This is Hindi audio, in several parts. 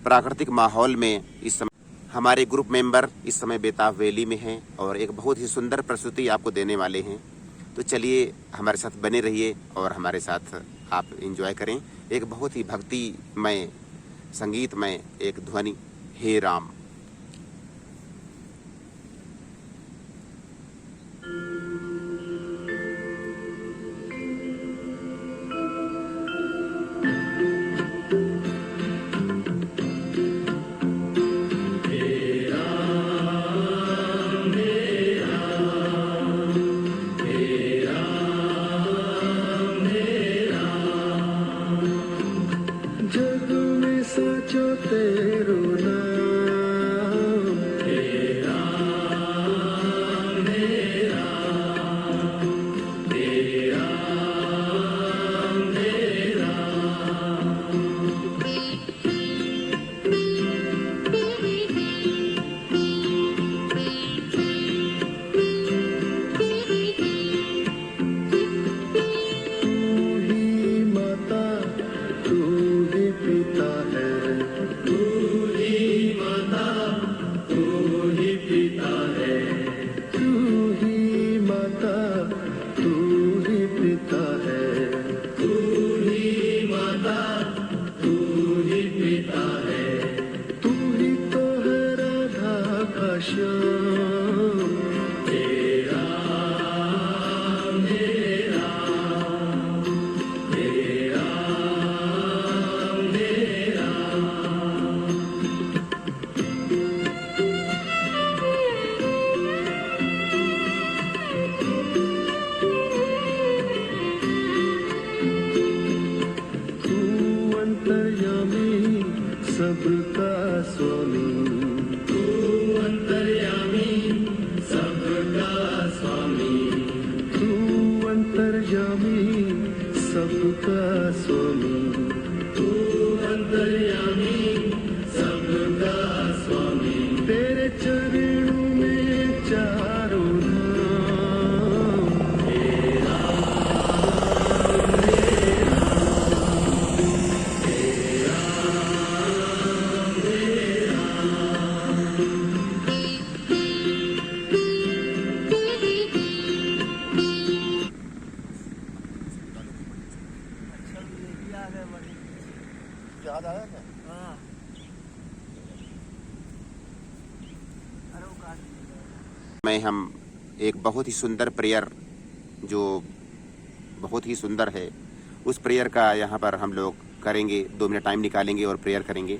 प्राकृतिक माहौल में इस समय हमारे ग्रुप मेंबर इस समय बेताब वैली में हैं और एक बहुत ही सुंदर प्रस्तुति आपको देने वाले हैं। तो चलिए हमारे साथ बने रहिए और हमारे साथ आप एंजॉय करें। एक बहुत ही भक्तिमय संगीतमय एक ध्वनि, हे राम। जग में सोचो तेरो नाम, तेरा मेरा, तेरा मेरा। तू ही माता, तू ही पिता है, तू ही माता, तू ही पिता है, तू ही माता, तू ही पिता है, तू ही माता, तू ही पिता है, तू ही तो है राधा का श्याम, तेरा मेरा, तेरा मेरा। तू अंतर्यामी सबका स्वामी, तू अंतर्यामी सबका स्वामी, तू अंतर्यामी सबका स्वामी, तू अंतर्यामी सबका स्वामी। तेरे चरणों में चारों धाम, तेरा मेरा, तेरा मेरा। में हम एक बहुत ही सुंदर प्रेयर, जो बहुत ही सुंदर है, उस प्रेयर का यहाँ पर हम लोग करेंगे। 2 मिनट टाइम निकालेंगे और प्रेयर करेंगे।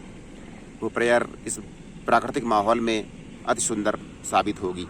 वो प्रेयर इस प्राकृतिक माहौल में अति सुंदर साबित होगी।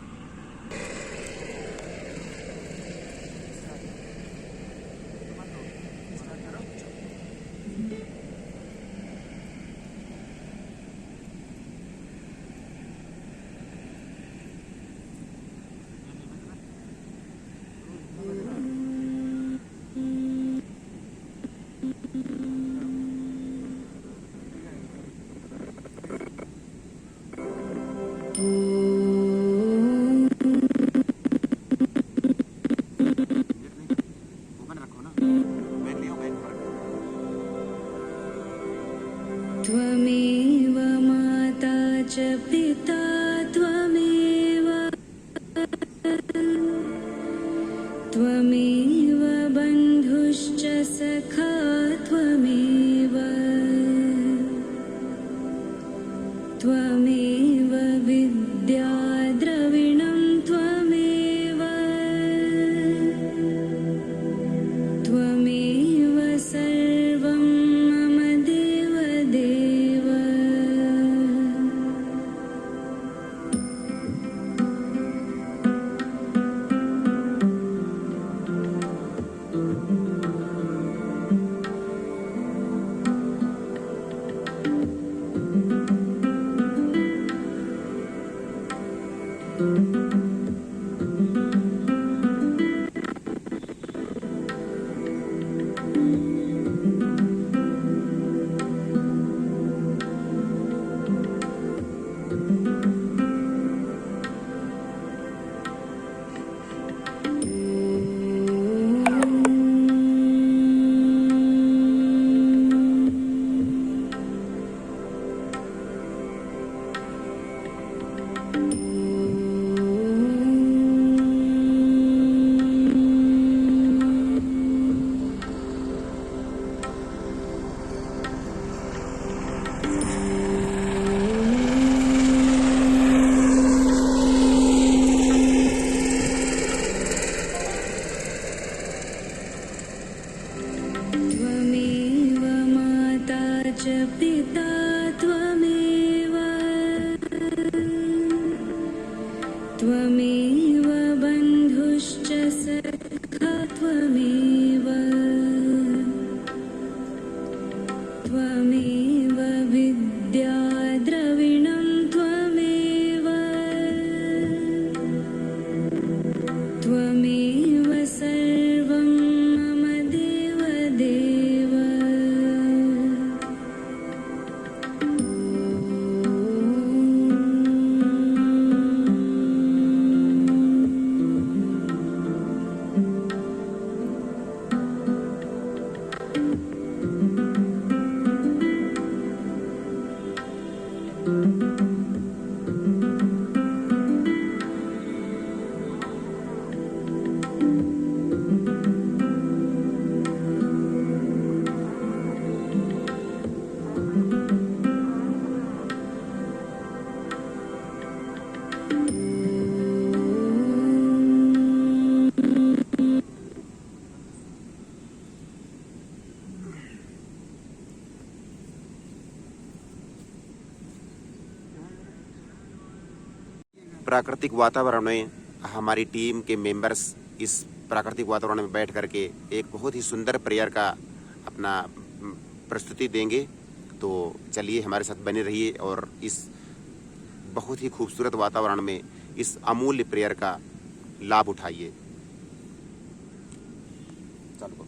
त्वमेव माता च पिता त्वमेव, त्वमेव बन्धुश्च सखा त्वमेव, त्वमेव विद्या द्रविणं त्वमेव, त्वमेव सर्वं मम देवदेव। त्वमेव माता च पिता त्वमेव त्वमेव बन्धुश्च सखा त्वमेव त्वमेव विद्या द्रविणं त्वमेव त्वमेव सर्वं मम देवदेव प्राकृतिक वातावरण में हमारी टीम के मेंबर्स इस प्राकृतिक वातावरण में बैठ करके एक बहुत ही सुंदर प्रेयर का अपना प्रस्तुति देंगे। तो चलिए हमारे साथ बने रहिए और इस बहुत ही खूबसूरत वातावरण में इस अमूल्य प्रेयर का लाभ उठाइए। चलो।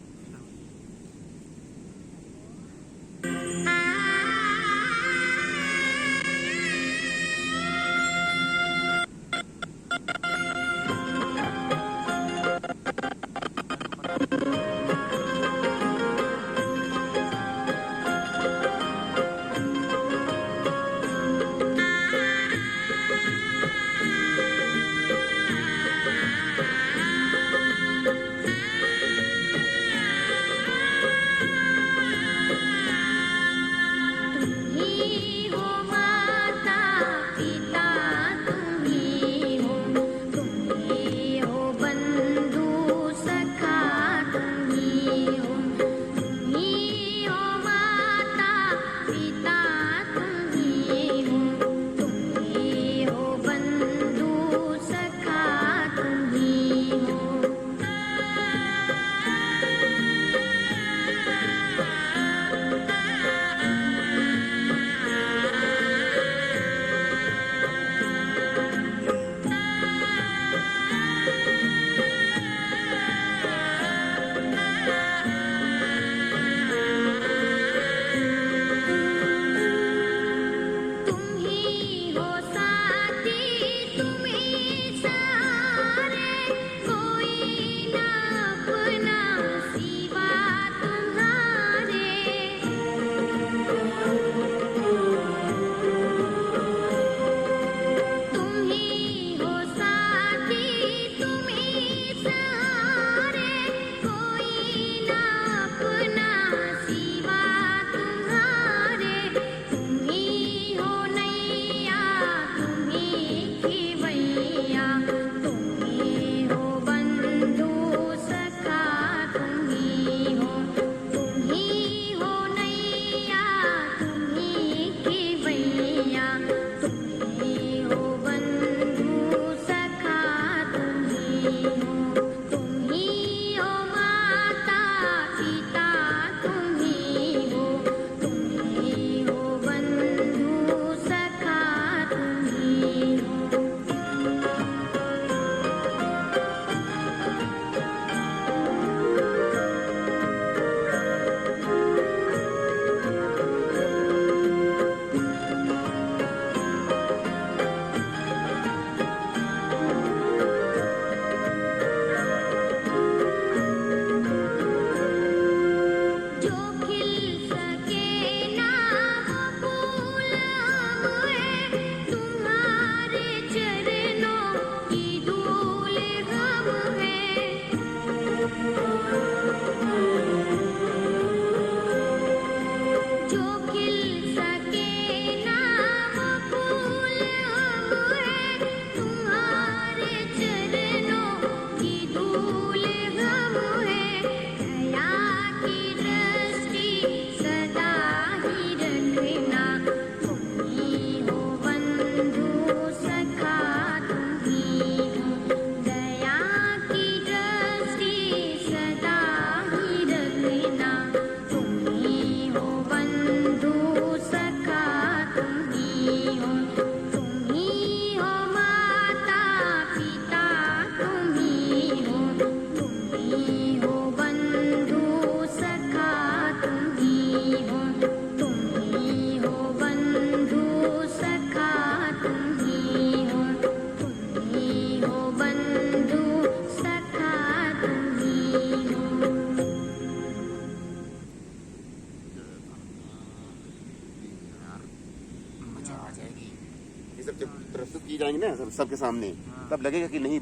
जाएंगे ना सबके सामने, तब लगेगा कि नहीं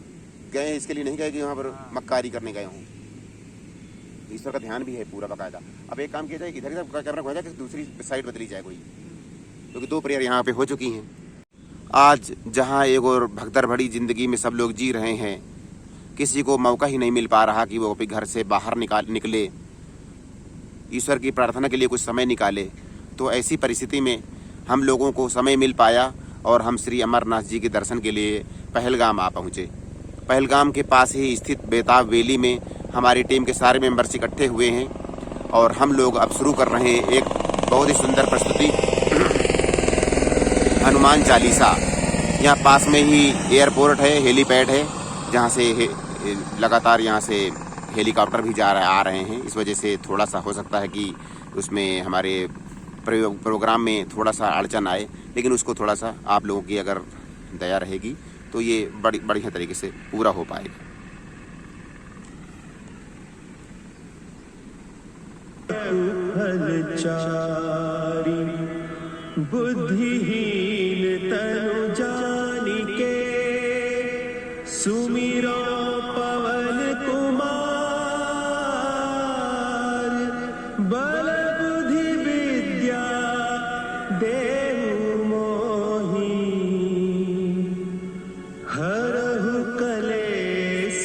गए, इसके लिए नहीं गए कि वहाँ पर मक्कारी करने गए हों। ईश्वर का ध्यान भी है पूरा बाकायदा। अब एक काम किया जाए, इधर कैमरा घुमा जाए कि दूसरी साइड बदली जाए कोई, क्योंकि 2 प्रेयर यहाँ पे हो चुकी हैं। आज जहाँ एक और भगदड़ भरी जिंदगी में सब लोग जी रहे हैं, किसी को मौका ही नहीं मिल पा रहा कि वो अपने घर से बाहर निकले, ईश्वर की प्रार्थना के लिए कुछ समय निकाले। तो ऐसी परिस्थिति में हम लोगों को समय मिल पाया और हम श्री अमरनाथ जी के दर्शन के लिए पहलगाम आ पहुँचे। पहलगाम के पास ही स्थित बेताब वैली में हमारी टीम के सारे मेंबर्स इकट्ठे हुए हैं और हम लोग अब शुरू कर रहे हैं एक बहुत ही सुंदर प्रस्तुति, हनुमान चालीसा। यहाँ पास में ही एयरपोर्ट है, हेलीपैड है, जहाँ से लगातार यहाँ से हेलीकॉप्टर भी आ रहे हैं। इस वजह से थोड़ा सा हो सकता है कि उसमें हमारे प्रोग्राम में थोड़ा सा अड़चन आए, लेकिन उसको थोड़ा सा आप लोगों की अगर दया रहेगी तो ये बढ़िया तरीके से पूरा हो पाएगा। फलचारी बुद्धिहीन तनु जानिके, सुमिरो पवन कुमार, बल बुद्धि विद्या देहु मोहि, हरहु कलेश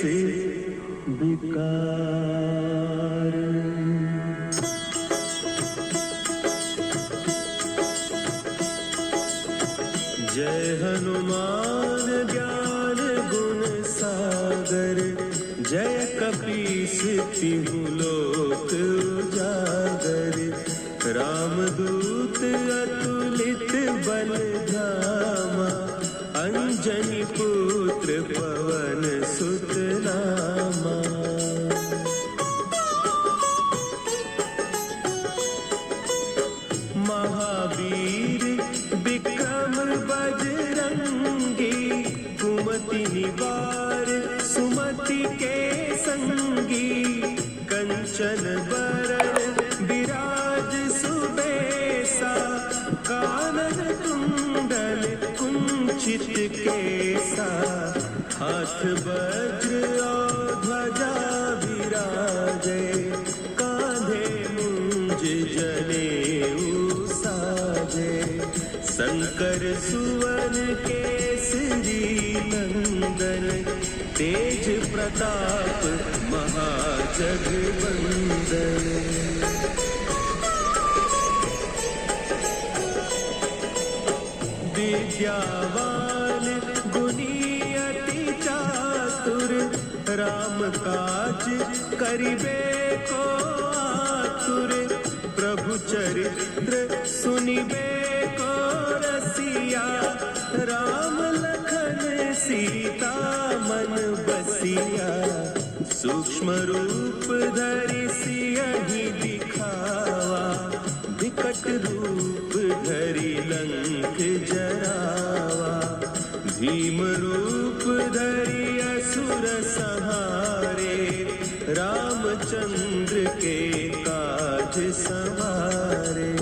विकार। जय हनुमान ज्ञान गुण सागर, जय कपीस तिहु लोक उजागर, रामदूत अतुलित बल धामा, अंजनी पुत्र पवन सुत नामा। महावीर विक्रम बजरंगी, कुमति निवार सुमति के संगी, कंचन बरन विराज सुबेसा, कानन कुंडल कुंचित केसा, हाथ वज्र और ध्वजा विराजे, कांधे मुंज जनेऊ साजे, शंकर सुवन केसरी नंदन, तेज प्रताप महाजगवंदन। विद्यावान गुणी अति चातुर, राम काज करिबे को आतुर, प्रभु चरित्र सुनिबे को रसिया, राम लखन सीता मन बसिया, सूक्ष्म रूप धरि सियहि दिखावा, विकट रूप धरि लंक जरावा, भीम रूप धरि असुर संहारे, रामचंद्र के काज सवारे।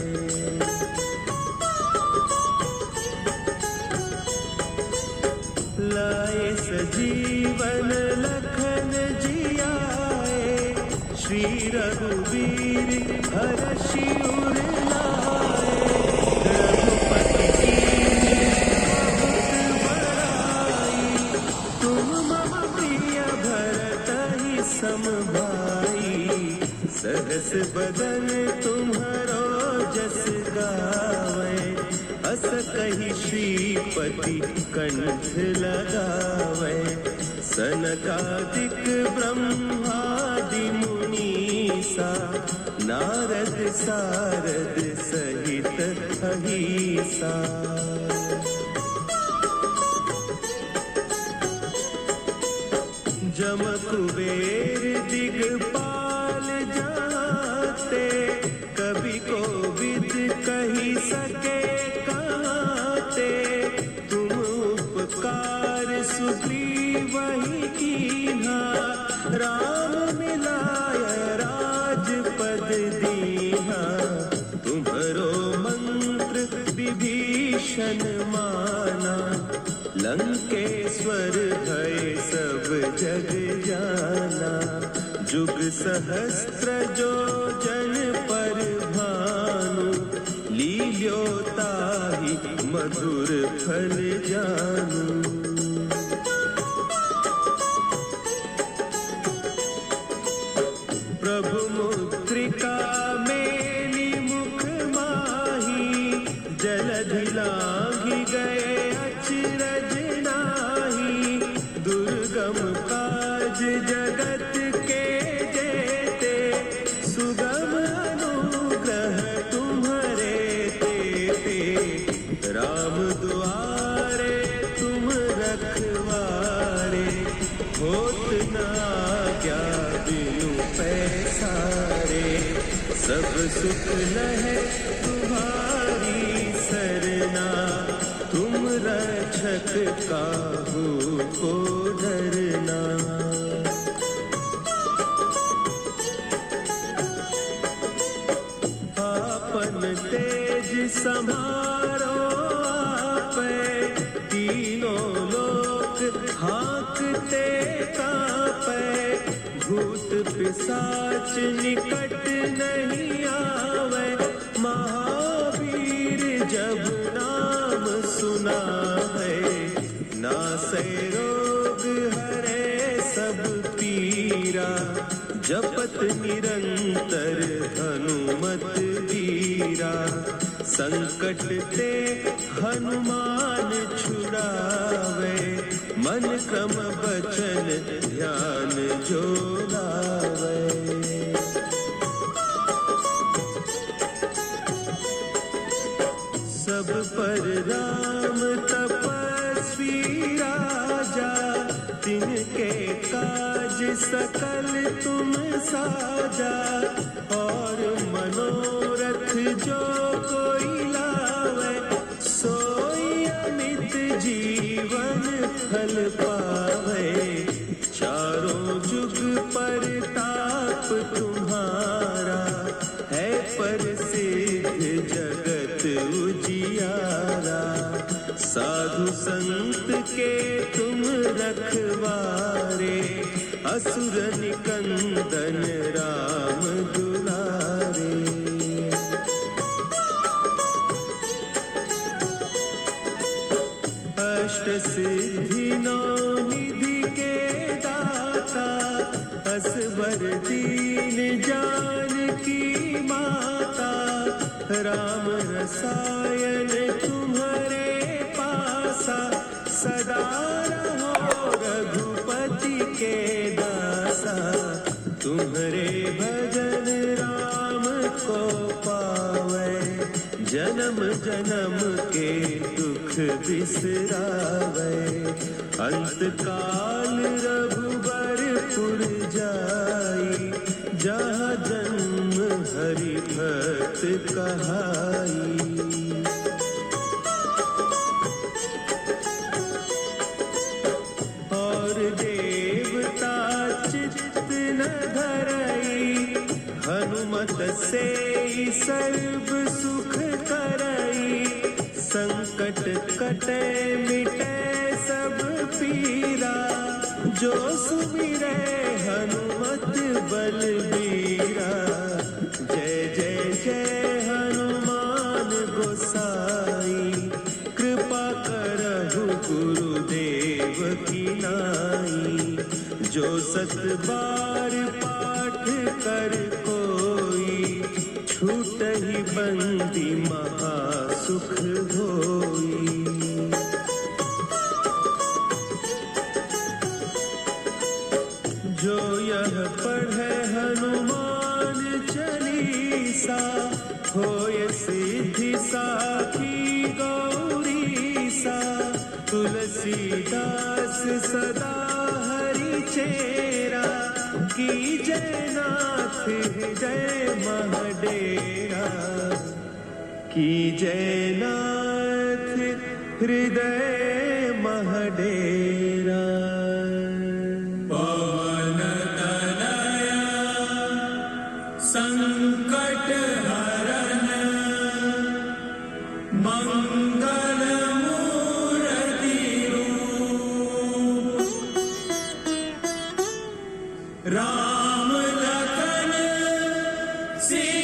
लाए सजीवन लखन जियाए, श्री रघुवीर हरषि उर लाए, रघुपति कीन्ही बहुत बड़ाई, तुम मम प्रिय भरतहि सम भाई, सहस बदन तुम्हरो जस गावे, अस कहि श्रीपति कंठ लगावे, सनकादिक ब्रह्मादि मुनीसा, नारद सारद सहित अहीसा। जम कुबेर दिगपाल जाते, कवि कोविद कही सके कहते, तुम उपकार सुग्रीव ही कीन्हा, राम मिलाय राजपद दीन्हा, तुम्हरो मंत्र विभीषण माना, लंकेश्वर भय सब जग जाना, जुग सहस्त्र जो जन पर भानु, लील्योताहि मधुर फल जानू। प्रभु मुद्रिका मेली मुख माही, जलधि लांघि गए अचरज नाही। दुर्गम काज जगत के जेते, सुगम अनुग्रह तुम्हारे तेते। राम दुआरे तुम रखवारे, होत न आज्ञा बिनु पैसारे। सब सुख लहे तुम्हारी सरना, तुम रक्षक काहू को डरना। आपन तेज समारो आपै, तीनों लोक हाँकते कांपै। भूत पिशाच निकट नहीं आवे, महावीर जब नाम सुना है। नासै रोग हरे सब पीरा, जपत निरंतर हनुमत वीरा। संकट ते हनुमान छुड़ावे, मन क्रम बचन ध्यान जो लावे। सब पर राम तपस्वी राजा, तिनके काज सकल तुम साजा। और मनोरथ जो कोई लावे, सोई अमित जीवन फल पावे। चारों जुग परताप तुम्हारा, है प्रसिद्ध जगत उजियारा। साधु संत के तुम रखवारे, असुर निकंदन राम दुलारे। अष्ट सिद्धि नौ निधि के दाता, असवर दीन जानकी माता। राम रसायन तुम्हारे पासा, सदा रहो रघुपति के दासा। तुम्हारे भजन राम को पावे, जन्म जन्म के दुख बिसरावे। अंत काल रघुबरपुर जाई, जहाँ जन्म हरि भक्त कहाई। और देवता चित्त न धरई, हनुमत से सर्व सुख करई। संकट कटे मिटे सब पीरा, जो सुमिरै हनुमत बलबीरा। जय जय जय हनुमान गोसाई, कृपा करहु गुरुदेव की नाई। जो सत बार पाठ कर कोई, छूटहि बंदी महा सुख होई। जो यह पढ़े हनुमान चालीसा, होय सिद्धि साखी गौरीसा। तुलसीदास सदा हरि चेरा, की जय नाथ हृदय महडेरा। की जय नाथ हृदय महडेरा। पवन तनया संकट हरन, मंगल मूर्ति रूप। श्री